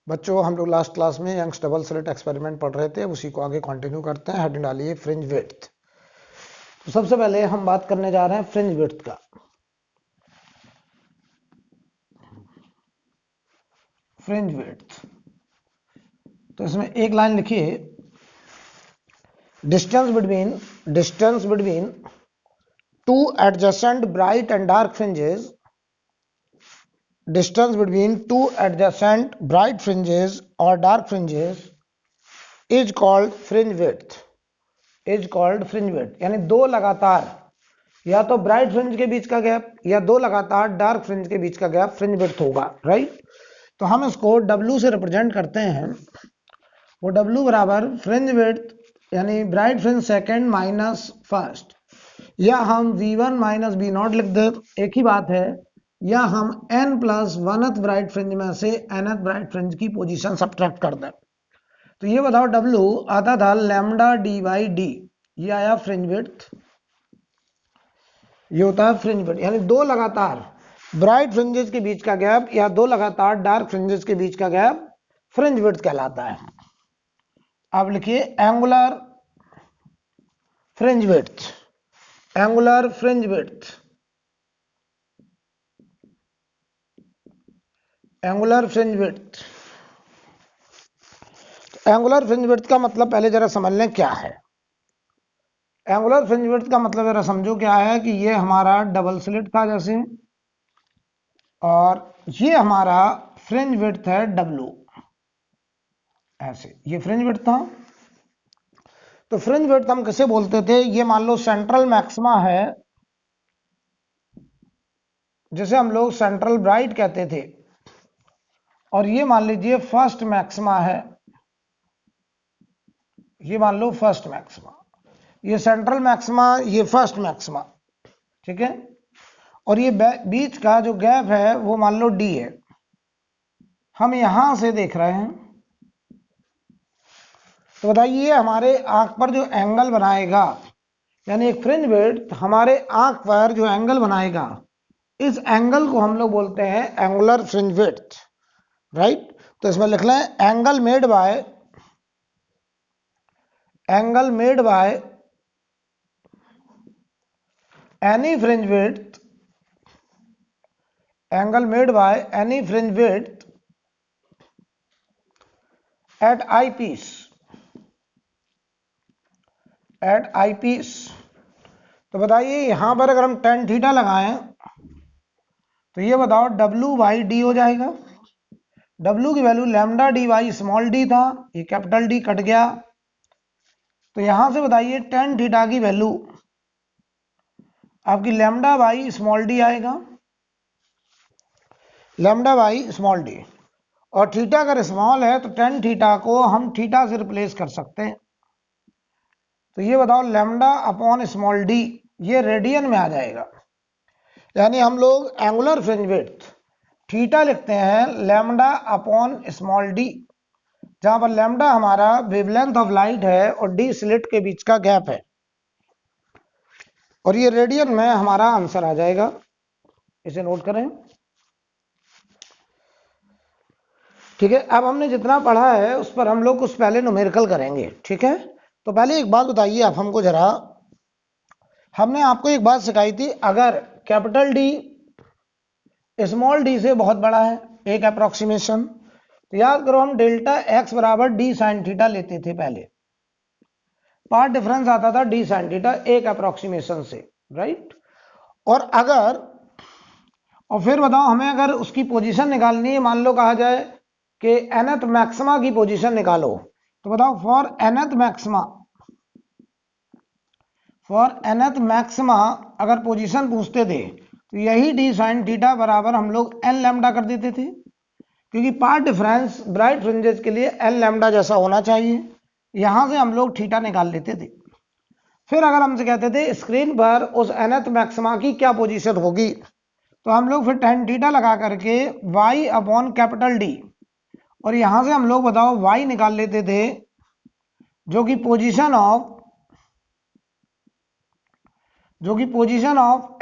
बच्चों हम लोग लास्ट क्लास में यंग्स डबल स्लिट एक्सपेरिमेंट पढ़ रहे थे, उसी को आगे कंटिन्यू करते हैं। हेडिंग डालिए फ्रिंज विड्थ। तो सबसे पहले हम बात करने जा रहे हैं फ्रिंज विड्थ का। फ्रिंज विड्थ, तो इसमें एक लाइन लिखिए, distance between two adjacent bright and dark fringes, distance between two adjacent bright fringes और dark fringes is called fringe width. Is called fringe width यानी दो लगातार या तो ब्राइट फ्रिंज के बीच का गैप या दो लगातार डार्क फ्रिंज के बीच का गैप फ्रिंज विड्थ होगा, राइट। तो हम इसको W से रिप्रेजेंट करते हैं। वो W बराबर फ्रिंज विड्थ यानी bright fringe second minus first, या हम V1 माइनस V0 लिख दे, एक ही बात है। या हम n+1th ब्राइट फ्रिंज में से nth ब्राइट फ्रिंज की पोजीशन सब्ट्रैक्ट कर दें। तो ये बताओ, W आता था लैम्डा d/d, ये आया फ्रिंज विड्थ। ये होता है फ्रिंज विड्थ यानी दो लगातार ब्राइट फ्रिंजेस के बीच का गैप या दो लगातार डार्क फ्रिंजेस के बीच का गैप फ्रिंज विड्थ कहलाता है। अब लिखिए angular fringe width. Angular fringe width, angular fringe width. Angular fringe width का मतलब पहले जरा समझ लें क्या है। एंगुलर फ्रिंज विड्थ का मतलब जरा समझो क्या है कि ये हमारा डबल स्लिट था जैसे, और ये हमारा फ्रिंज विड्थ है W, ऐसे ये फ्रिंज विड्थ था। तो फ्रिंज विड्थ हम किसे बोलते थे, ये मान लो सेंट्रल मैक्सिमा है, जिसे हम लोग सेंट्रल ब्राइट कहते थे, और ये मान लीजिए फर्स्ट मैक्सिमा है, ये मान लो फर्स्ट मैक्सिमा, ये सेंट्रल मैक्सिमा, ये फर्स्ट मैक्सिमा, ठीक है। और ये बीच का जो गैप है वो मान लो D है। हम यहां से देख रहे हैं, तो बताइए हमारे आंख पर जो एंगल बनाएगा, यानी एक फ्रिंज विड्थ हमारे आंख पर जो एंगल बनाएगा, इस एंगल को हम लोग बोलते हैं एंगुलर फ्रिंज विड्थ, राइट। तो इसमें लिख लें angle made by any fringe width, angle made by any fringe width at eyepiece. तो बताइए यहां पर अगर हम tan थीटा लगाएं तो ये बताओ W/d हो जाएगा। W की value lambda dy small d था, ये कैपिटल D कट गया। तो यहां से बताइए tan थीटा की वैल्यू आपकी लैम्डा बाई स्मॉल d आएगा, लैम्डा बाई स्मॉल d। और थीटा अगर स्मॉल है तो tan थीटा को हम थीटा से रिप्लेस कर सकते हैं। तो ये बताओ लैम्डा अपॉन स्मॉल d, ये रेडियन में आ जाएगा। यानी हम लोग एंगुलर फ्रिंज विड्थ थीटा लिखते हैं लैम्डा अपॉन स्मॉल d, जहां पर लैम्डा हमारा वेवलेंथ ऑफ लाइट है और d स्लिट के बीच का गैप है, और ये रेडियन में हमारा आंसर आ जाएगा। इसे नोट करें, ठीक है। अब हमने जितना पढ़ा है उस पर हम लोग कुछ पहले न्यूमेरिकल करेंगे, ठीक है। तो पहले एक बात बताइए आप हमको जरा, हमने आपको एक बात सिखाई थी, अगर कैपिटल D स्मॉल d से बहुत बड़ा है, एक अप्रोक्सीमेशन, तो याद करो हम डेल्टा x बराबर d साइन थीटा लेते थे पहले, पार्ट डिफरेंस आता था d साइन थीटा एक अप्रोक्सीमेशन से, राइट। और फिर बताओ हमें अगर उसकी पोजीशन निकालनी है, मान लो कहा जाए कि nth मैक्सिमा की पोजीशन निकालो, तो बताओ फॉर nth मैक्सिमा अगर पोजीशन पूछते थे तो यही d साइन थीटा बराबर हम लोग n लैम्डा कर देते थे, क्योंकि पार्ट डिफरेंस ब्राइट फ्रिंजेस के लिए n लैम्डा जैसा होना चाहिए। यहां से हम लोग थीटा निकाल लेते थे। फिर अगर हमसे कहते थे स्क्रीन पर उस nth मैक्सिमा की क्या पोजीशन होगी, तो हम लोग फिर tan थीटा लगा करके y अपॉन कैपिटल D, और यहां से हम लोग बताओ y निकाल लेते थे, जो कि position of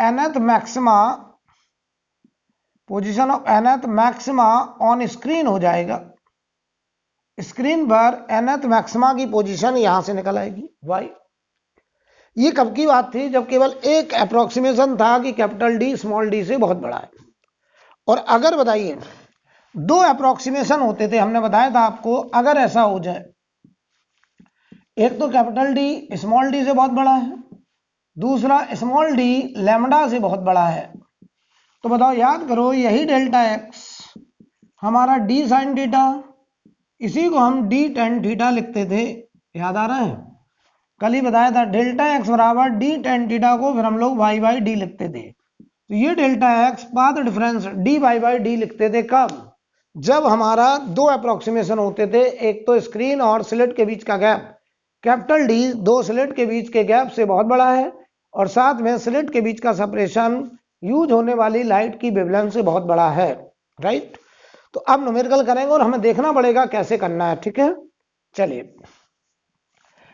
nth maxima on screen हो जाएगा। स्क्रीन पर nth मैक्सिमा की पोजीशन यहां से निकल आएगी y। ये कब की बात थी? जब केवल एक अप्रोक्सीमेशन था कि कैपिटल डी स्मॉल डी से बहुत बड़ा है। और अगर बताइए दो अप्रोक्सीमेशन होते थे, हमने बताया था आपको, अगर ऐसा हो जाए एक तो कैपिटल डी स्मॉल डी से बहुत बड़ा है, दूसरा स्मॉल डी लैम्डा से बहुत बड़ा है, तो बताओ, याद करो, यही डेल्टा एक्स हमारा डी साइन थीटा, इसी को हम डी टेन थीटा लिखते थे, याद आ रहा है? कल ही बताया था डेल्टा एक्स बराबर डी टेन थीटा को फिर हम लोग वाई बाई डी लिखते थे। तो ये delta X path difference D Y by D लिखते थे कब? जब हमारा दो अप्रोक्सीमेशन होते थे, एक तो स्क्रीन और स्लिट के बीच का गैप, कैपिटल डी दो स्लिट के बीच के गैप से बहुत बड़ा है, और साथ में स्लिट के बीच का सेपरेशन यूज होने वाली लाइट की वेवलेंथ से बहुत बड़ा है, राइट? तो अब न्यूमेरिकल करेंगे और हमें देखना पड़ेगा कैसे करना है, ठीक है? चलिए,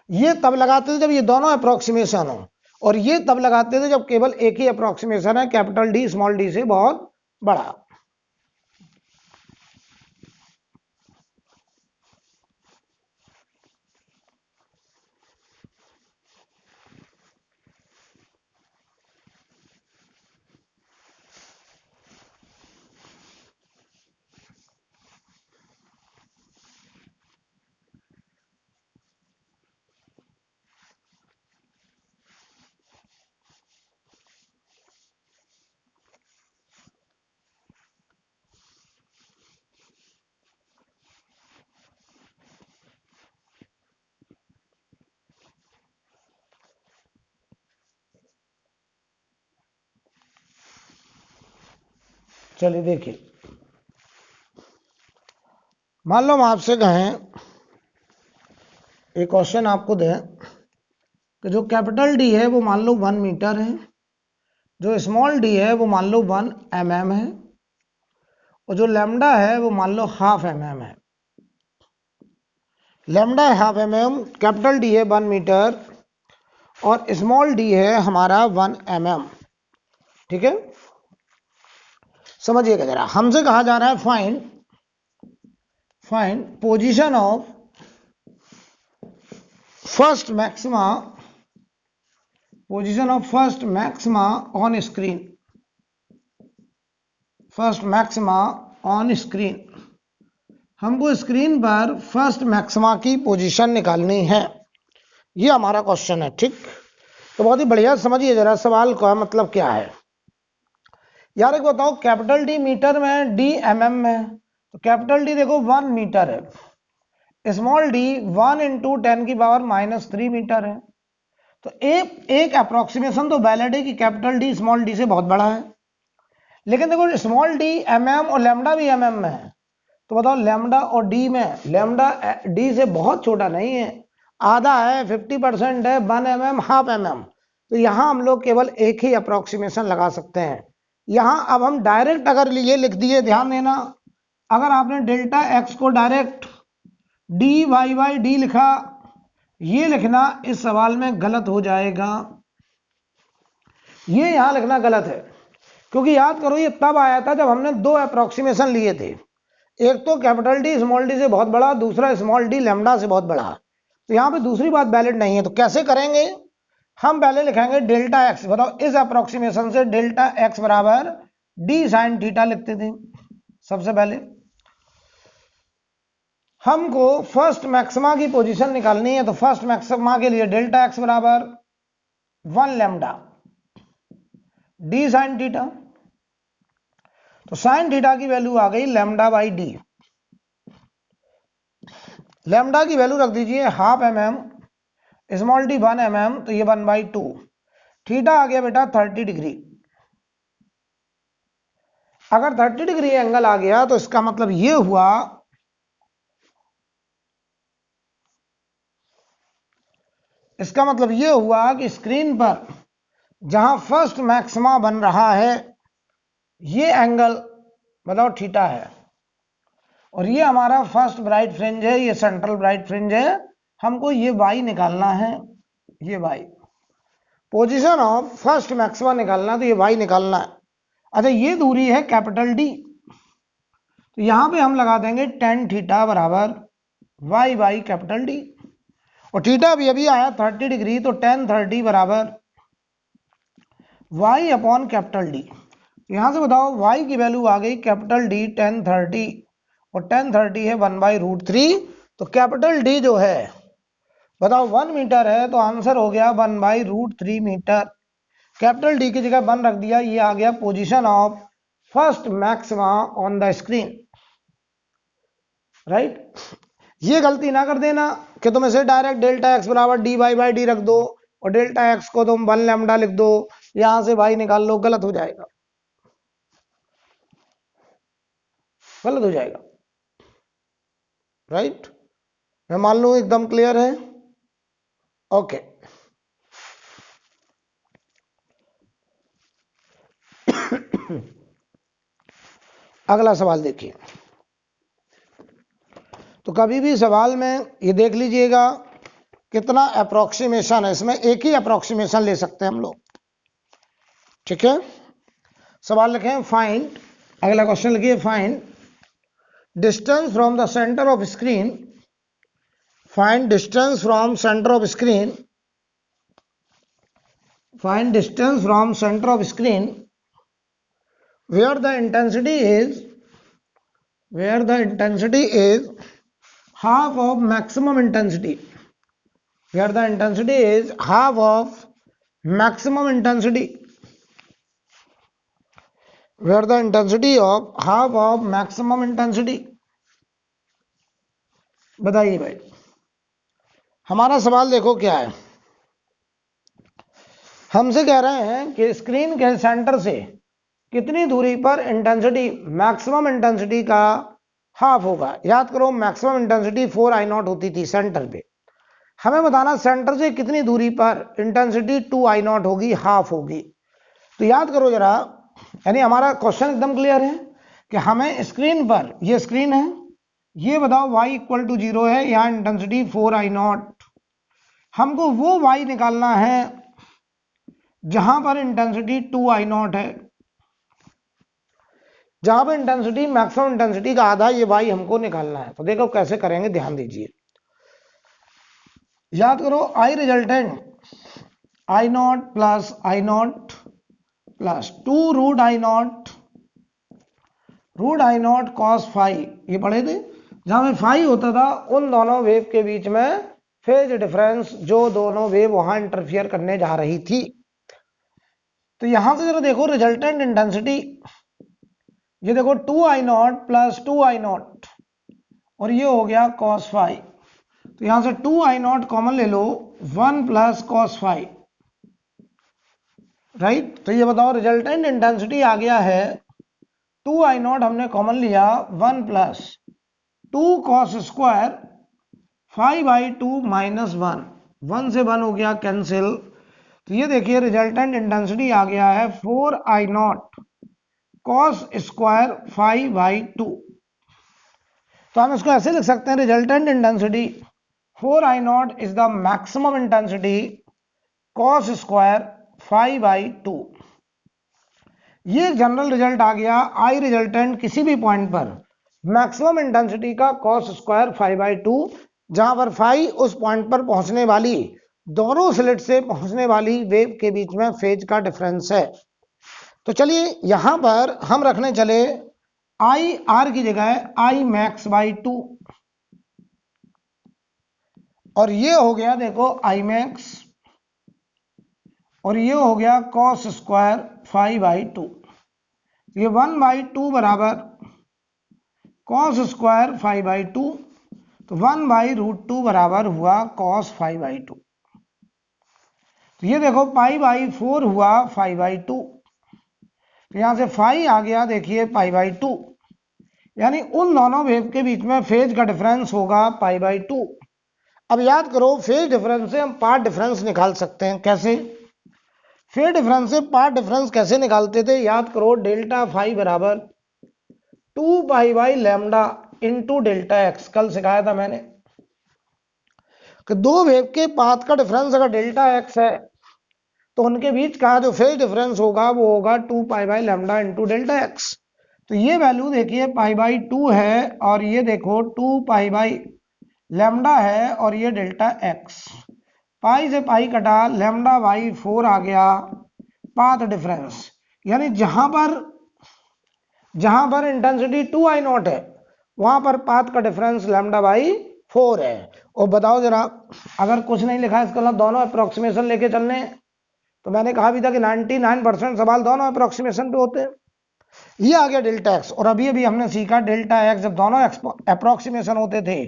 ये तब लगाते थे जब ये दोनों अप्रोक्सीमेशन हो, और ये तब लगाते थे जब केवल एक ही अप्रोक्सीमेशन है, कैपिटल डी स्मॉल डी से बहुत बड़ा। चलिए देखिए, मान लो हम आपसे कहें, एक क्वेश्चन आपको दें कि जो कैपिटल डी है वो मान लो 1 मीटर है, जो स्मॉल डी है वो मान लो 1 mm है, और जो लैम्डा है वो मान लो हाफ mm है। लैम्डा है हाफ mm, कैपिटल डी है 1 मीटर और स्मॉल डी है हमारा 1 mm, ठीक है? समझिएगा जरा, हमसे कहा जा रहा है find position of first maxima on screen, first maxima on screen. हमको स्क्रीन पर फर्स्ट मैक्सिमा की पोजीशन निकालनी है, ये हमारा क्वेश्चन है, ठीक? तो बहुत ही बढ़िया समझिए जरा सवाल का मतलब क्या है। यार एक बताओ, कैपिटल डी मीटर में, डी mm में, तो कैपिटल डी देखो 1 मीटर है, स्मॉल डी 1 इंटू 10⁻³ मीटर है। तो एक अप्रोक्सीमेशन तो वैलिड है कि कैपिटल डी स्मॉल डी से बहुत बड़ा है, लेकिन देखो स्मॉल डी mm और लैम्डा भी mm में है, तो बताओ लैम्डा और डी में, लैम्डा डी से बहुत छोटा नहीं है, आधा है, 50% है, 1 mm हाफ mm। तो यहां हम लोग केवल एक ही अप्रोक्सीमेशन लगा सकते हैं। यहां अब हम डायरेक्ट अगर ये लिख दिए, ध्यान देना, अगर आपने डेल्टा एक्स को direct D Y by D लिखा, ये लिखना इस सवाल में गलत हो जाएगा, ये यहां लिखना गलत है, क्योंकि याद करो ये तब आया था जब हमने दो अप्रोक्सीमेशन लिए थे, एक तो कैपिटल डी स्मॉल डी से बहुत बड़ा, दूसरा स्मॉल डी लैम्डा से बहुत बड़ा। तो यहां पे दूसरी बात वैलिड नहीं है। तो कैसे करेंगे? हम पहले लिखेंगे डेल्टा एक्स, बताओ इस अप्रोक्सीमेशन से डेल्टा एक्स बराबर डी साइन थीटा लिखते थे। सबसे पहले हमको फर्स्ट मैक्सिमा की पोजीशन निकालनी है, तो फर्स्ट मैक्सिमा के लिए डेल्टा एक्स बराबर 1 लैम्डा डी साइन थीटा, तो साइन थीटा की वैल्यू आ गई लैम्डा बाई डी। लैम्डा की वैल्यू रख दीजिए half mm, small D 1 mm, तो ये 1/2। थीटा आ गया बेटा 30 डिग्री। अगर 30 डिग्री एंगल आ गया तो इसका मतलब ये हुआ, कि स्क्रीन पर जहां फर्स्ट मैक्सिमा बन रहा है ये एंगल बताओ थीटा है, और ये हमारा फर्स्ट ब्राइट फ्रिंज है, ये सेंट्रल ब्राइट फ्रिंज है, हमको ये y निकालना है, ये y position of first maxima निकालना, तो ये y निकालना है। अच्छा, ये दूरी है कैपिटल डी, तो यहां पे हम लगा देंगे tan थीटा बराबर y बाई कैपिटल डी। और थीटा भी अभी आया 30 डिग्री, तो tan 30 बराबर y अपॉन कैपिटल डी। यहां से बताओ y की वैल्यू आ गई कैपिटल डी tan 30, और tan 30 है 1/√3। तो कैपिटल डी जो है बताओ 1 मीटर है, तो आंसर हो गया 1/√3 मीटर। कैपिटल डी की जगह 1 रख दिया, ये आ गया position of first maxima on the screen, right. ये गलती ना कर देना कि तुम इसे डायरेक्ट डेल्टा एक्स बराबर डी वाई बाई डी रख दो और डेल्टा एक्स को तुम 1 लैम्डा लिख दो, यहां से वाई निकाल लो, गलत हो जाएगा, गलत हो जाएगा, राइट। मैं मान लूं एकदम क्लियर है, ओके। अगला सवाल देखिए। तो कभी भी सवाल में ये देख लीजिएगा कितना अप्रोक्सीमेशन है, इसमें एक ही अप्रोक्सीमेशन ले सकते हैं हम लोग, ठीक है। सवाल लिखें फाइंड, अगला क्वेश्चन लिखिए find distance from the centre of screen, find distance from centre of screen, find distance from centre of screen where the intensity is half of maximum intensity, where the intensity is half of maximum intensity, where the intensity of half of maximum intensity। बताइए भाई, हमारा सवाल देखो क्या है। हमसे कह रहे हैं कि स्क्रीन के सेंटर से कितनी दूरी पर इंटेंसिटी, मैक्सिमम इंटेंसिटी का हाफ होगा। याद करो मैक्सिमम इंटेंसिटी 4I0 होती थी सेंटर पे, हमें बताना सेंटर से कितनी दूरी पर इंटेंसिटी 2I0 होगी, हाफ होगी। तो याद करो जरा, यानी हमारा क्वेश्चन एकदम क्लियर है कि हमें स्क्रीन पर, ये स्क्रीन है, ये बताओ y इक्वल टू 0 है, यहाँ इंटेंसिटी 4I0, हमको वो y निकालना है जहां पर इंटेंसिटी 2I0 है, जहां पर इंटेंसिटी मैक्सिमम इंटेंसिटी का आधा, ये y हमको निकालना है। तो देखो कैसे करेंगे, ध्यान दीजिए। याद करो I resultant I0 plus I0 plus 2√I0 √I0 cos phi, ये पढ़े थे। जहां में फाई होता था उन दोनों वेव के बीच में फेज डिफरेंस, जो दोनों वेव वहां इंटरफियर करने जा रही थी। तो यहां से जरा देखो रिजल्टेंट इंटेंसिटी, ये देखो 2I0 प्लस 2I0 और ये हो गया cos फाई। तो यहां से 2I0 कॉमन ले लो, 1 प्लस cos फाई, राइट। तो ये बताओ रिजल्टेंट इंटेंसिटी आ गया है 2I0 हमने कॉमन लिया, 1 प्लस 2 cos स्क्वायर 5/2 माइनस 1, 1 से 1 हो गया कैंसिल। तो ये देखिए रिजल्टेंट इंटेंसिटी आ गया है 4I0 cos स्क्वायर 5/2। तो हम इसको ऐसे लिख सकते हैं, resultant intensity 4I0 is the maximum intensity cos square 5/2। ये जनरल रिजल्ट आ गया। I रिजल्टेंट किसी भी पॉइंट पर मैक्सिमम इंटेंसिटी का cos स्क्वायर 5/2, जहां पर फाई उस पॉइंट पर पहुंचने वाली, दोनों स्लिट से पहुंचने वाली वेव के बीच में फेज का डिफरेंस है। तो चलिए यहां पर हम रखने चले I R की जगह I max by 2, और ये हो गया देखो I max, और ये हो गया cos स्क्वायर 5/2। ये 1/2 बराबर cos स्क्वायर 5/2, तो 1/√2 बराबर हुआ cos 5/2। तो ये देखो π/4 हुआ 5/2, तो यहां से फाई आ गया देखिए π/2, यानी उन दोनों वेव के बीच में फेज का डिफरेंस होगा π/2। अब याद करो फेज डिफरेंस से हम पार्ट डिफरेंस निकाल सकते हैं। कैसे? फेज डिफरेंस से पार्ट डिफरेंस कैसे निकालते थे? याद करो डेल्टा फाई बराबर 2π/λ इंटू डेल्टा एक्स। कल सिखाया था मैंने कि दो वेव के पाथ का डिफरेंस अगर डेल्टा एक्स है तो उनके बीच का जो फेज डिफरेंस होगा वो होगा 2π/λ इंटू डेल्टा एक्स। तो ये वैल्यू देखिए π/2 है, और ये देखो 2π/λ लैम्डा है और ये डेल्टा एक्स, पाई से पाई कटा, लैम्डा बाई 4 आ गया पाथ डिफरेंस। यानी जहां पर इंटेंसिटी 2I0 है वहां पर पाथ का डिफरेंस लैम्डा बाई 4 है। और बताओ जरा, अगर कुछ नहीं लिखा है इसका मतलब दोनों अप्रोक्सीमेशन लेके चलने, तो मैंने कहा भी था कि 99% सवाल दोनों अप्रोक्सीमेशन पे होते हैं। ये आ गया डेल्टा एक्स। और अभी अभी हमने सीखा डेल्टा एक्स जब दोनों अप्रोक्सीमेशन होते थे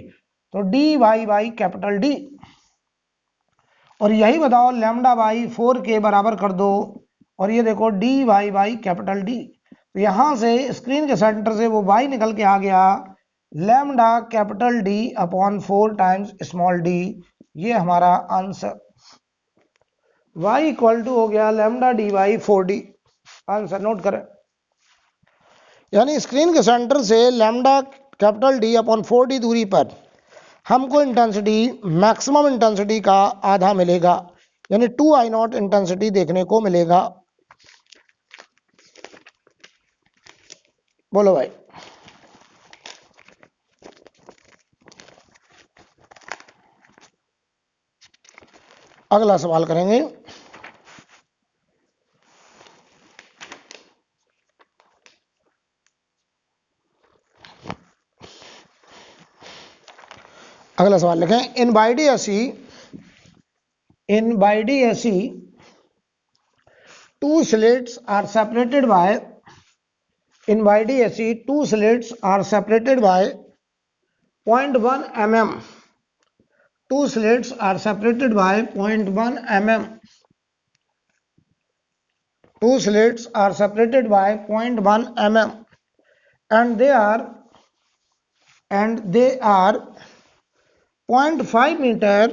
तो D Y by capital D. और यही बताओ लैम्डा बाई 4 के बराबर कर दो, और ये देखो D Y by capital D. तो यहां से स्क्रीन के सेंटर से वो वाई निकल के आ गया lambda capital D upon 4 times small D. ये हमारा आंसर y इक्वल टू हो गया lambda D Y 4d। Answer note करें। यानी स्क्रीन के सेंटर से lambda capital D upon 4d दूरी पर हमको इंटेंसिटी मैक्सिमम इंटेंसिटी का आधा मिलेगा, यानी 2I0 इंटेंसिटी देखने को मिलेगा। बोलो भाई। अगला सवाल करेंगे। अगला सवाल लिखें। In Y D SE two slits are separated by 0.1 mm. Two slits are separated by 0.1 mm. Two slits are separated by 0.1 mm and they are 0.5 meter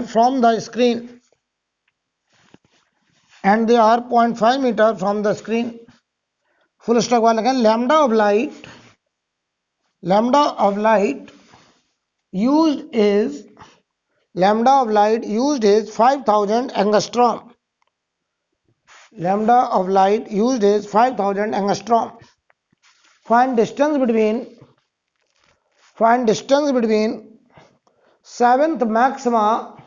from the screen. Full stop वाला क्या? Lambda of light used is 5000 angstrom. Lambda of light used is 5000 angstrom. Find distance between seventh maxima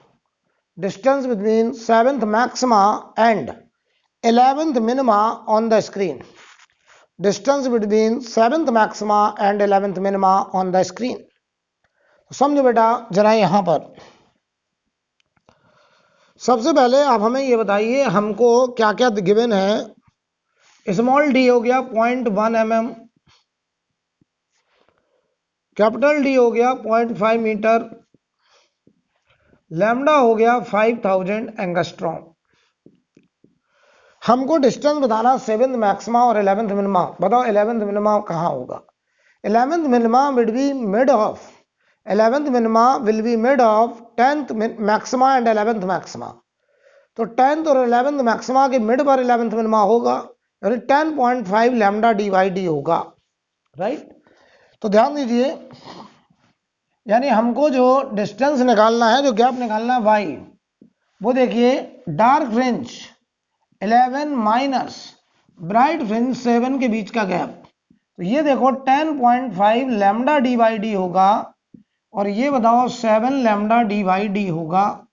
and 11th minima on the screen. Distance between 7th maxima and 11th minima on the screen. समझो बेटा जरा यहां पर सबसे पहले आप हमें ये बताइए हमको क्या क्या गिवन है। स्मॉल डी हो गया 0.1 mm, कैपिटल डी हो गया 0.5 मीटर, लैम्डा हो गया 5000 एंगस्ट्रॉम। हमको डिस्टेंस बताना 7th मैक्सिमा और 11th मिनिमा। बताओ 11th मिनिमा कहाँ होगा? 11th minima will be mid of 11th minima will be mid of 10th maxima and 11th maxima. तो 10th और 11th मैक्सिमा के मिड पर 11th मिनिमा होगा, यानी 10.5 लैम्डा डी वाई डी होगा। राइट, तो ध्यान दीजिए, यानी हमको जो डिस्टेंस निकालना है, जो गैप निकालना है वाई, वो देखिए dark fringe 11 minus bright fringe 7 के बीच का गैप। तो ये देखो 10.5 लैम्डा डी वाई डी होगा, और ये बताओ 7 लैम्डा डी वाई डी होगा।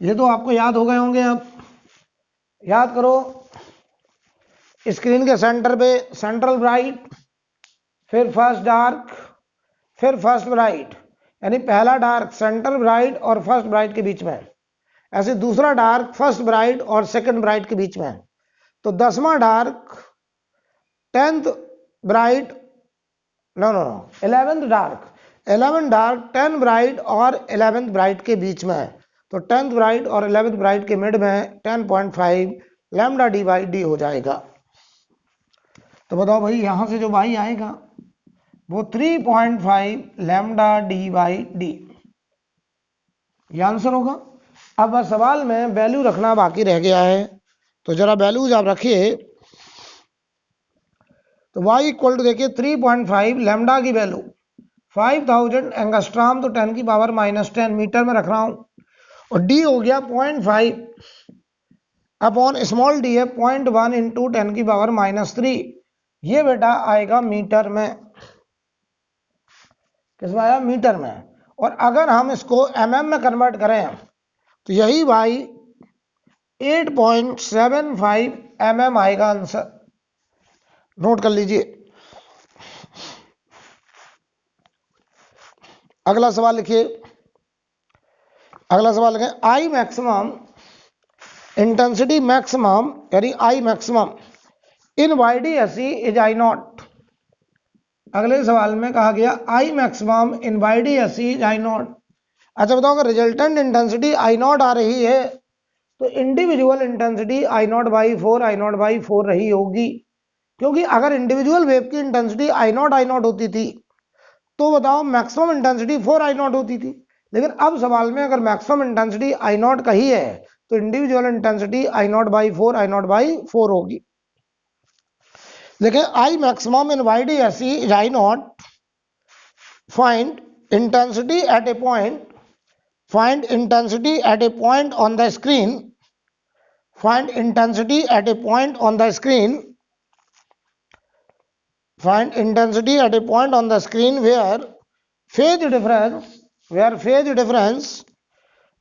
ये तो आपको याद हो गए होंगे। अब याद करो, स्क्रीन के सेंटर पे सेंट्रल ब्राइट, फिर फर्स्ट डार्क, फिर फर्स्ट ब्राइट, यानी पहला डार्क सेंटर ब्राइट और फर्स्ट ब्राइट के बीच में, ऐसे दूसरा डार्क फर्स्ट ब्राइट और सेकंड ब्राइट के बीच में। तो 10वां dark 10th bright, no 11th dark 10 bright और 11th ब्राइट के बीच में। तो 10th ब्राइट और 11th ब्राइट के मिड में 10.5 लैम्डा डी वाई डी हो जाएगा। तो बताओ भाई, यहां से जो वाई आएगा वो 3.5 लैम्डा डी वाई डी, ये आंसर होगा। अब बस सवाल में वैल्यू रखना बाकी रह गया है, तो जरा वैल्यूज आप रखिए। तो y इक्वल टू देखिए 3.5 लैम्डा की वैल्यू 5000 एंगस्ट्रॉम, तो 10 की पावर -10 मीटर में रख रहा हूं, और d हो गया 0.5 अपॉन स्मॉल डी है 0.1 इंटू 10 की पावर -3, ये बेटा आएगा मीटर में। किसमें आया, मीटर में। और अगर हम इसको mm में कन्वर्ट करें तो यही भाई 8.75 mm आएगा आंसर। नोट कर लीजिए। अगला सवाल लिखिए। अगला सवाल लिखें, आई मैक्सिमम इंटेंसिटी मैक्सिमम यानी I maximum in YDSE is I not. अगले सवाल में कहा गया I maximum in YDSE is I not. अच्छा बताओ, अगर रिजल्टेंट इंटेंसिटी आई नॉट आ रही है तो individual intensity I naught by four रही होगी, क्योंकि अगर इंडिविजुअल वेव की इंटेंसिटी आई नॉट होती थी तो बताओ मैक्सिमम इंटेंसिटी 4 आई नॉट होती थी। लेकिन अब सवाल में अगर मैक्सिमम इंटेंसिटी आई नॉट कही है तो individual intensity I naught by four होगी। देखिए, I maximum in YDSE is I not. Find intensity at A point, find intensity at a point on the screen, find intensity at a point on the screen, find intensity at a point on the screen where phase difference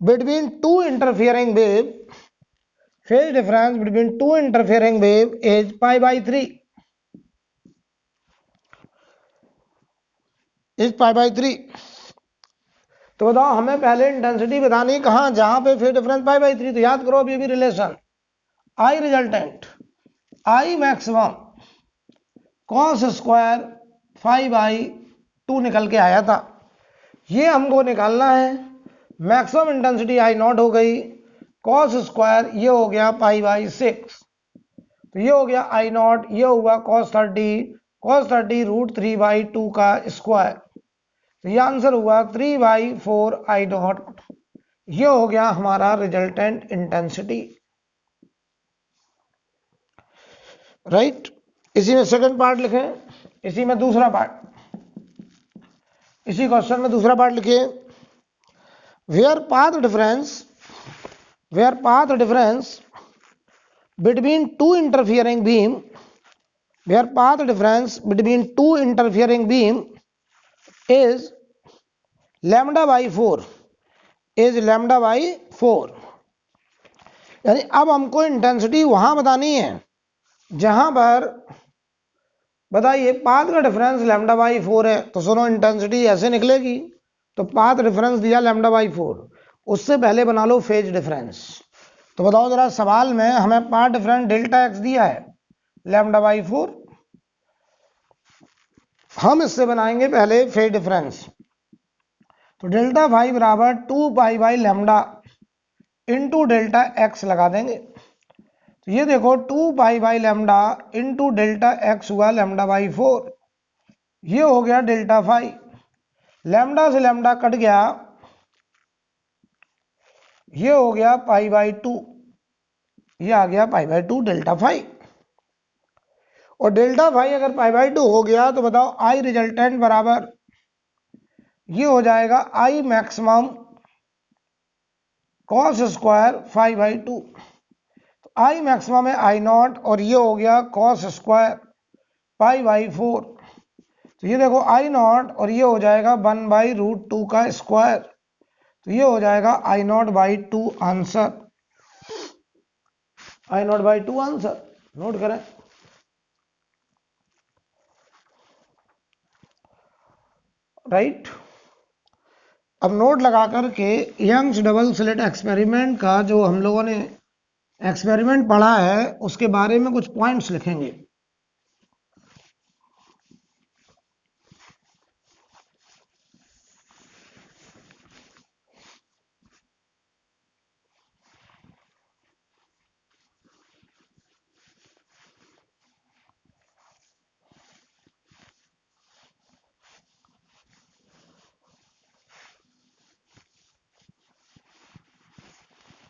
between two interfering wave, phase difference between two interfering wave is pi by 3, is pi by 3। तो बताओ हमें पहले intensity बतानी कहाँ, जहां पे phase difference pi by 3। तो याद करो अभी भी relation, I resultant I maximum cos square 5/2 निकल के आया था, ये हमको निकालना है। मैक्सिमम इंटेंसिटी आई नॉट हो गई, कॉस स्क्वायर ये हो गया π/6, तो ये हो गया आई नॉट, ये हुआ cos 30 √3/2 का स्क्वायर, तो ये आंसर हुआ 3/4 आई नॉट। ये हो गया हमारा रिजल्टेंट इंटेंसिटी, राइट। इसी में सेकंड पार्ट लिखें, इसी में दूसरा पार्ट, इसी क्वेश्चन में दूसरा पार्ट लिखिए। Where path difference between two interfering beam, where path difference between two interfering beam is lambda by 4, is lambda by 4। यानी अब हमको इंटेंसिटी वहां बतानी है जहां पर, बताइए, पाथ का डिफरेंस लैम्डा बाई 4 है, तो सुनो इंटेंसिटी ऐसे निकलेगी। तो पाथ डिफरेंस दिया लैम्डा बाई 4, उससे पहले बना लो फेज डिफरेंस। तो बताओ जरा, सवाल में हमें पाथ डिफरेंस डेल्टा एक्स दिया है लैम्डा बाई 4, हम इससे बनाएंगे पहले फेज डिफरेंस। तो डेल्टा फाई बराबर 2 pi by lambda into delta x लगा देंगे। तो ये देखो 2 pi by lambda into delta x हुआ लैम्डा बाई 4, ये हो गया डेल्टा फाई, लैम्डा से लैम्डा कट गया, ये हो गया π/2, ये आ गया π/2 डेल्टा फाई। और डेल्टा फाई अगर π/2 हो गया तो बताओ आई रिजल्टेंट बराबर ये हो जाएगा आई मैक्सिमम कॉस स्क्वायर 5/2। तो आई मैक्सिमम है आई नॉट, और ये हो गया कॉस स्क्वायर π/4। तो ये देखो आई नॉट और ये हो जाएगा 1/√2 का स्क्वायर, तो ये हो जाएगा I naught by 2 answer, I naught by 2 answer. Note करें, राइट। अब नोट लगा करके यंग्स डबल स्लिट एक्सपेरिमेंट का जो हम लोगों ने एक्सपेरिमेंट पढ़ा है उसके बारे में कुछ पॉइंट्स लिखेंगे।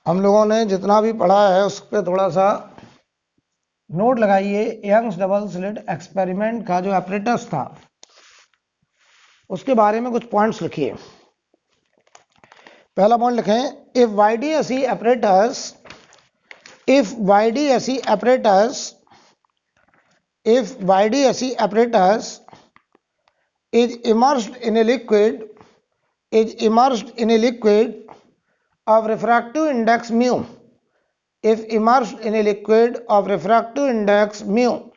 हम लोगों ने जितना भी पढ़ा है उस पर थोड़ा सा नोट लगाइए। यंग्स डबल स्लिट एक्सपेरिमेंट का जो apparatus था उसके बारे में कुछ पॉइंट्स लिखिए। पहला पॉइंट लिखें, if YDSE apparatus is immersed in a liquid of refractive index mu. If immersed in a liquid of refractive index mu,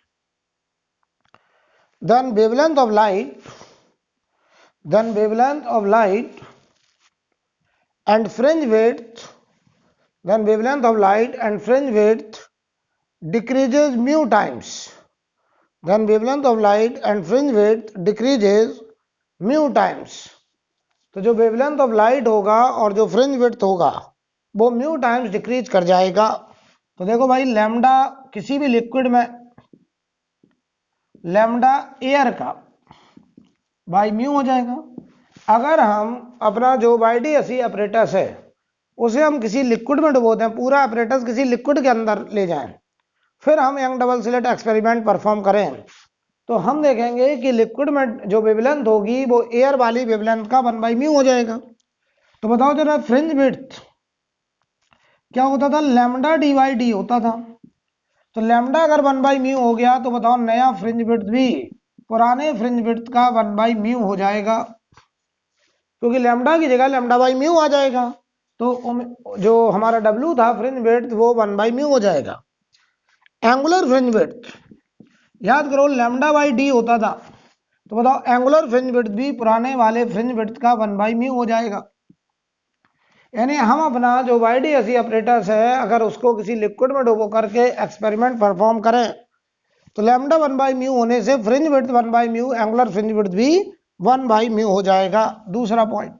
then wavelength of light and fringe width decreases mu times. Then wavelength of light and fringe width decreases mu times. तो जो wavelength of light होगा और जो fringe width होगा वो mu times decrease कर जाएगा। तो देखो भाई, लैम्डा किसी भी लिक्विड में लैम्डा एयर का बाई म्यू हो जाएगा। अगर हम अपना जो YDSE अपरेटस है उसे हम किसी लिक्विड में डुबोते हैं, पूरा अपरेटस किसी लिक्विड के अंदर ले जाएं, फिर हम young double slit experiment perform करें, तो हम देखेंगे कि लिक्विड में जो वेवलेंथ होगी वो एयर वाली वेवलेंथ का 1/μ हो जाएगा। तो बताओ जरा, फ्रिंज विड्थ क्या होता था? लैम्डा dy/d होता था। तो लैम्डा अगर 1/μ हो गया तो बताओ नया फ्रिंज विड्थ भी पुराने फ्रिंज विड्थ का 1/μ हो जाएगा, क्योंकि लैम्डा की जगह λ/μ आ जाएगा। तो जो हमारा W था फ्रिंज विड्थ वो 1/μ हो जाएगा। एंगुलर फ्रिंज विड्थ याद करो, λ/d होता था। तो बताओ एंगुलर फ्रिंज विड्थ भी पुराने वाले फ्रिंज विड्थ का 1/μ हो जाएगा। यानी हम अपना जो YDSE अपरेटस है अगर उसको किसी लिक्विड में डुबो करके एक्सपेरिमेंट परफॉर्म करें तो लैम्डा 1/μ होने से fringe width 1/μ, angular fringe width भी 1/μ हो जाएगा। दूसरा पॉइंट,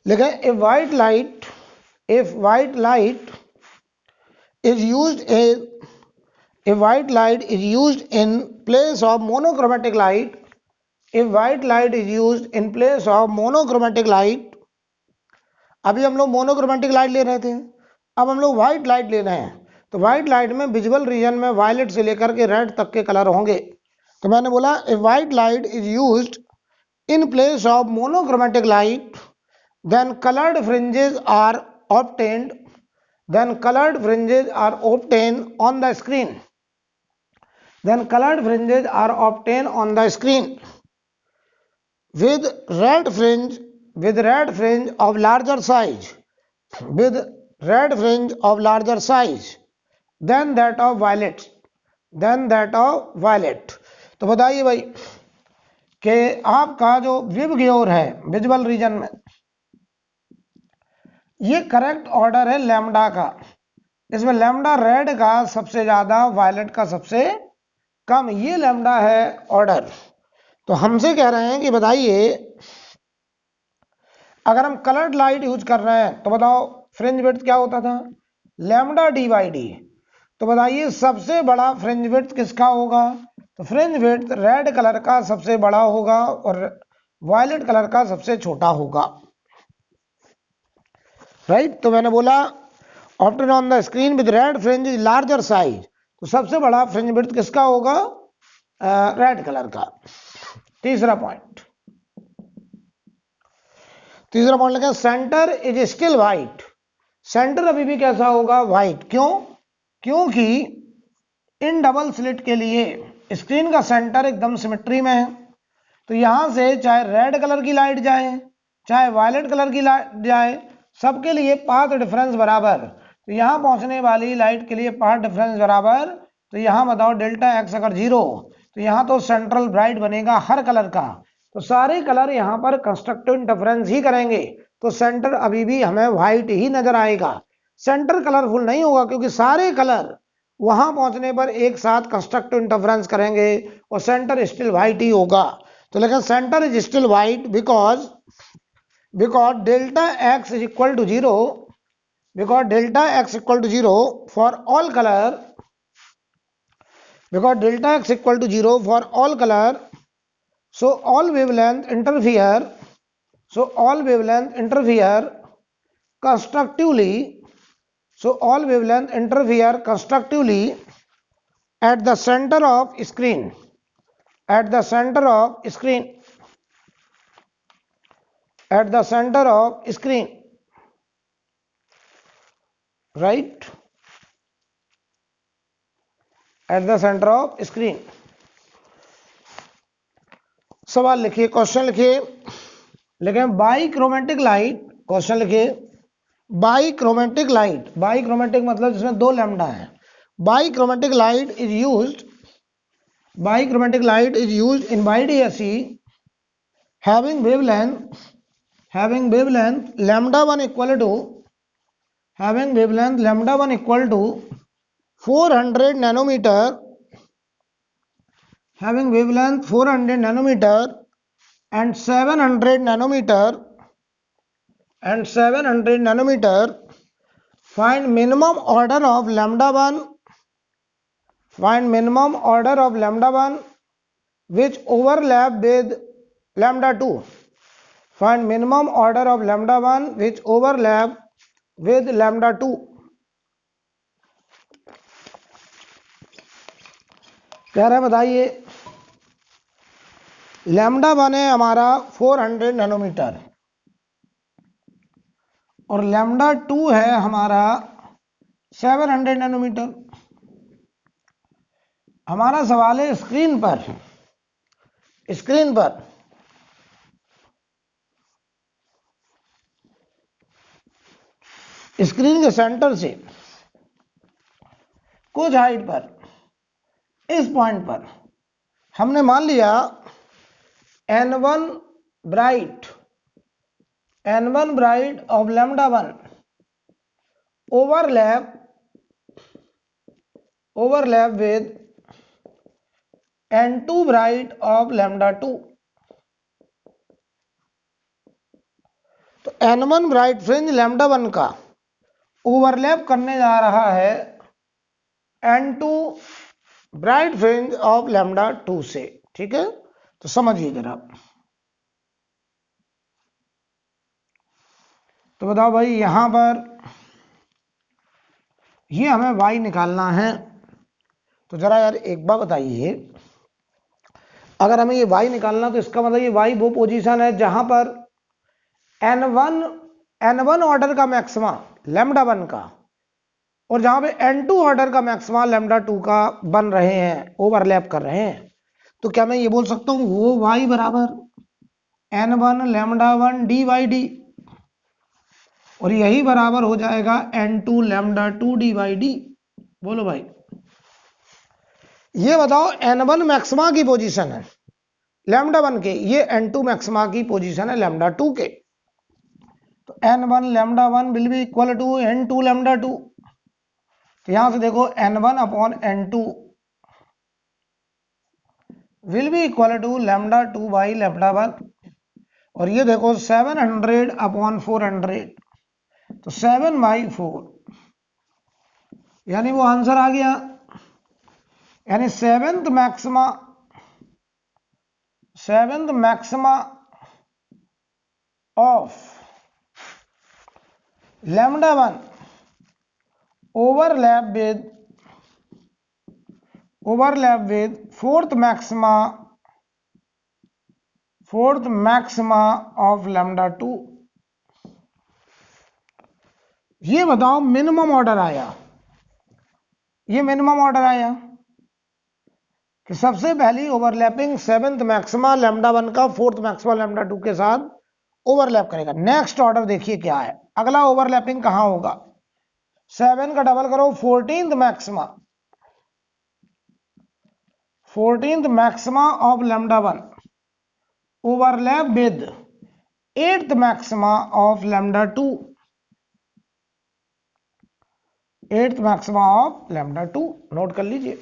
लेकिन if white light is used in place of monochromatic light, अभी हम लोग मोनोक्रोमेटिक लाइट ले रहे थे, अब हम लोग व्हाइट लाइट ले रहे हैं। तो व्हाइट लाइट में विजुअल रीजन में वायलेट से लेकर के रेड तक के कलर होंगे। तो मैंने बोला if white light is used in place of monochromatic light, then colored fringes are obtained on the screen. With red fringe of larger size than that of violet. तो बताइए भाई कि आपका जो विव ग्योर है विजुअल रीजन में, ये करेक्ट ऑर्डर है लैम्डा का। इसमें लैम्डा रेड का सबसे ज्यादा, वायलेट का सबसे कम, ये लैम्डा है ऑर्डर। तो हमसे कह रहे हैं कि बताइए अगर हम कलर्ड लाइट यूज कर रहे हैं तो बताओ फ्रिंज विड्थ क्या होता था? Lambda dy/d। तो बताइए सबसे बड़ा फ्रिंज विड्थ किसका होगा? तो फ्रिंज विड्थ रेड कलर का सबसे बड़ा होगा और वायलेट कलर का सबसे छोटा होगा, राइट। तो मैंने बोला obtain on the screen with red fringe is larger size, तो सबसे बड़ा फ्रिंज विड्थ किसका होगा? रेड कलर का। तीसरा पॉइंट लिखा, centre is still white. Centre अभी भी कैसा होगा? व्हाइट। क्यों? क्योंकि इन डबल स्लिट के लिए स्क्रीन का सेंटर एकदम सिमेट्री में है। तो यहां से चाहे रेड कलर की लाइट जाए चाहे वायलेट कलर की लाइट जाए, सबके लिए पाथ डिफरेंस बराबर। तो यहां पहुंचने वाली लाइट के लिए पाथ डिफरेंस बराबर। तो यहां बताओ डेल्टा x अगर 0 तो यहां तो सेंट्रल ब्राइट बनेगा हर कलर का, तो सारे कलर यहां पर कंस्ट्रक्टिव इंटरफेरेंस ही करेंगे। तो सेंटर अभी भी हमें व्हाइट ही नजर आएगा, सेंटर कलरफुल नहीं होगा, क्योंकि सारे कलर वहां पहुंचने पर एक साथ कंस्ट्रक्टिव इंटरफेरेंस करेंगे और सेंटर स्टिल व्हाइट ही होगा। तो लेकिन centre is still white because delta x is equal to 0, for all colour, so all wavelength interfere constructively at the center of screen, right, at the center of screen. सवाल लिखिए, question लिखिए, लेकिन बाईक्रोमेटिक light, question लिखिए, बाईक्रोमेटिक light, बाईक्रोमेटिक मतलब जिसमें दो lambda है, bichromatic light is used, bichromatic light is used in YDSE having wavelength lambda 1 equal to, having wavelength lambda 1 equal to 400 nanometer, having wavelength 400 nanometer and 700 nanometer, and 700 nanometer, find minimum order of lambda 1, find minimum order of lambda 1 which overlap with lambda 2, find minimum order of lambda 1 which overlap with lambda 2. कह रहे बताइए, lambda 1 है हमारा 400 nanometre और lambda 2 है हमारा 700 nanometre. हमारा सवाल है स्क्रीन पर, स्क्रीन पर स्क्रीन के सेंटर से कुछ हाइट पर, इस पॉइंट पर हमने मान लिया N1 bright, N1 bright of lambda 1 overlap with N2 bright of lambda 2। तो N1 ब्राइट फ्रिंज लैम्डा 1 का ओवरलैप करने जा रहा है N2 bright fringe of lambda 2 से, ठीक है। तो समझिए जरा, तो बताओ भाई, यहां पर ये हमें y निकालना है। तो जरा यार एक बात बताइए, अगर हमें ये y निकालना तो इसका मतलब ये y वो पोजीशन है जहां पर N1 ऑर्डर का मैक्सिमा लैम्डा 1 का और जहां पे N2 ऑर्डर का मैक्सिमा लैम्डा 2 का बन रहे हैं, ओवरलैप कर रहे हैं। तो क्या मैं ये बोल सकता हूं वो y बराबर N1 लैम्डा 1 dy/d और यही बराबर हो जाएगा N2 लैम्डा 2 dy/d। बोलो भाई, ये बताओ N1 मैक्सिमा की पोजीशन है लैम्डा 1 के, ये N2 मैक्सिमा की पोजीशन है लैम्डा 2 के। तो N1 लैम्डा 1 will be equal to N2 lambda 2। तो यहां से देखो N1 upon N2 will be equal to lambda 2 by lambda 1 और ये देखो 700 अपॉन 400 तो 7/4 यानी वो आंसर आ गया। यानी seventh maxima of lambda 1 overlap with fourth maxima of lambda 2। ये बताओ मिनिमम ऑर्डर आया, ये मिनिमम ऑर्डर आया कि सबसे पहली ओवरलैपिंग सेवेंथ मैक्सिमा लैम्डा 1 का फोर्थ मैक्सिमा लैम्डा 2 के साथ ओवरलैप करेगा। नेक्स्ट ऑर्डर देखिए क्या है, अगला ओवरलैपिंग कहां होगा, 7 का डबल करो 14th maxima of lambda 1 overlap with 8th maxima of lambda 2, 8th maxima of lambda 2 note कर लीजिए।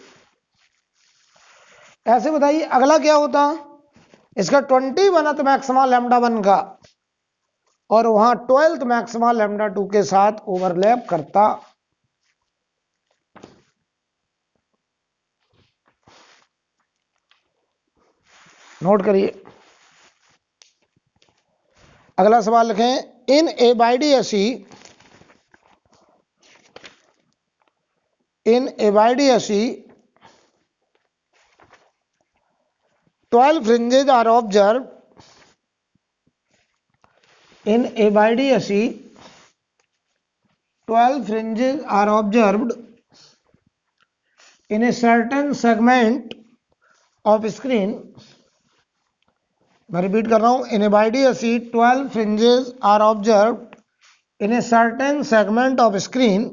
ऐसे बताइए अगला क्या होता, इसका 21th मैक्सिमा लैम्डा 1 का और वहां 12th मैक्सिमा लैम्डा 2 के साथ ओवरलैप करता। नोट करिए, अगला सवाल लिखें, इन ए YDSE 12 fringes are observed, in a YDSE 12 fringes are observed in a certain segment of screen मैं रिपीट कर रहा हूं, in a BDSE 12 fringes are observed in a certain segment of screen